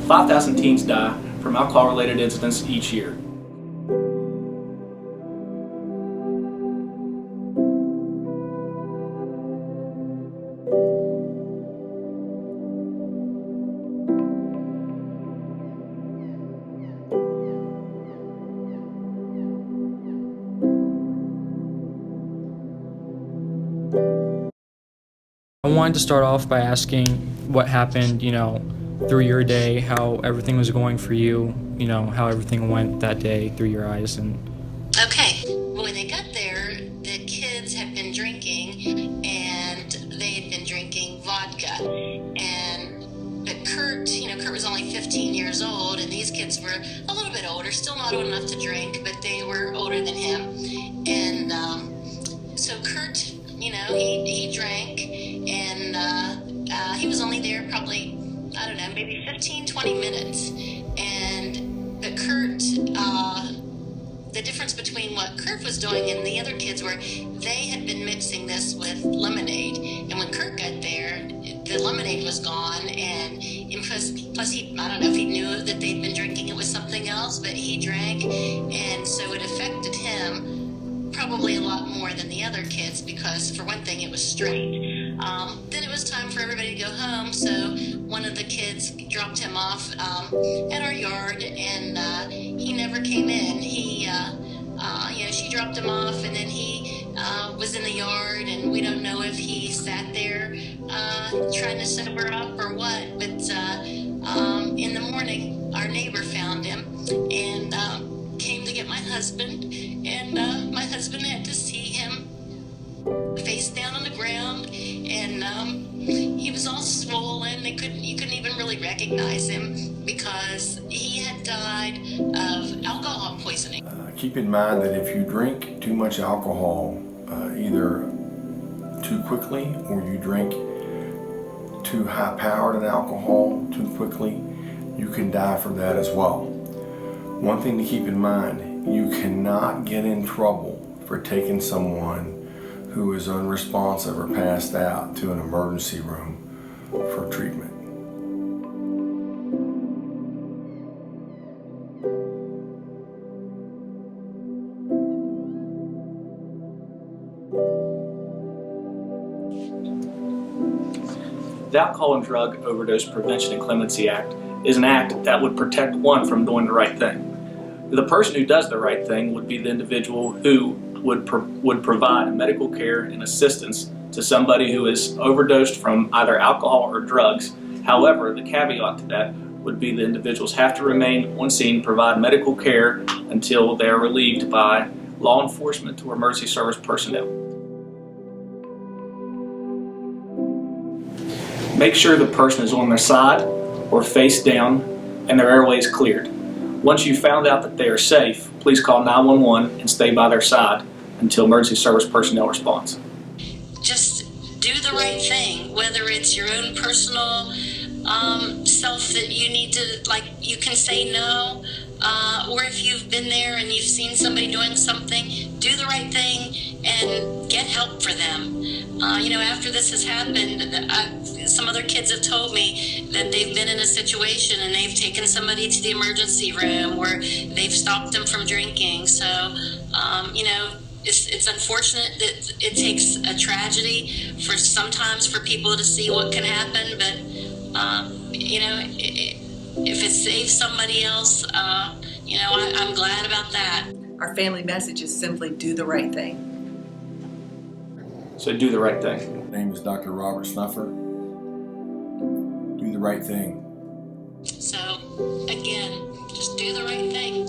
5,000 teens die from alcohol-related incidents each year. I wanted to start off by asking what happened, through your day, how everything was going for you, how everything went that day through your eyes. And Okay, when they got there, the kids had been drinking, and they had been drinking vodka. But Kurt was only 15 years old, and these kids were a little bit older, still not old enough to drink, but they were older than him. And so Kurt, he drank, and he was only there probably, I don't know, maybe 15, 20 minutes. But Kurt, the difference between what Kurt was doing and the other kids were they had been mixing this with lemonade. And when Kurt got there, the lemonade was gone. And plus he, I don't know if he knew that they'd been drinking it with something else, but he drank. And so it affected him probably a lot more than the other kids because, for one thing, it was straight. Then it was time for everybody to go home, so one of the kids dropped him off at our yard, and he never came in. She dropped him off, and then he was in the yard, and we don't know if he sat there trying to sober up or what, but in the morning, our neighbor found him and came to get my husband, and my husband had to see him face down on the ground, and he was all swollen. You couldn't even really recognize him because he had died of alcohol poisoning. Keep in mind that if you drink too much alcohol, either too quickly or you drink too high-powered an alcohol too quickly, you can die from that as well. One thing to keep in mind, you cannot get in trouble for taking someone who is unresponsive or passed out to an emergency room for treatment. The Alcohol and Drug Overdose Prevention and Clemency Act is an act that would protect one from doing the right thing. The person who does the right thing would be the individual who would provide medical care and assistance to somebody who is overdosed from either alcohol or drugs. However, the caveat to that would be the individuals have to remain on scene, provide medical care until they are relieved by law enforcement or emergency service personnel. Make sure the person is on their side or face down and their airway is cleared. Once you've found out that they are safe, please call 911 and stay by their side until emergency service personnel responds. Just do the right thing, whether it's your own personal self that you need to, you can say no, or if you've been there and you've seen somebody doing something, do the right thing and get help for them. After this has happened, some other kids have told me that they've been in a situation and they've taken somebody to the emergency room or they've stopped them from drinking. So, it's unfortunate that it takes a tragedy sometimes for people to see what can happen, but, if it saves somebody else, I'm glad about that. Our family message is simply do the right thing. So do the right thing. My name is Dr. Robert Snuffer. Do the right thing. So, again, just do the right thing.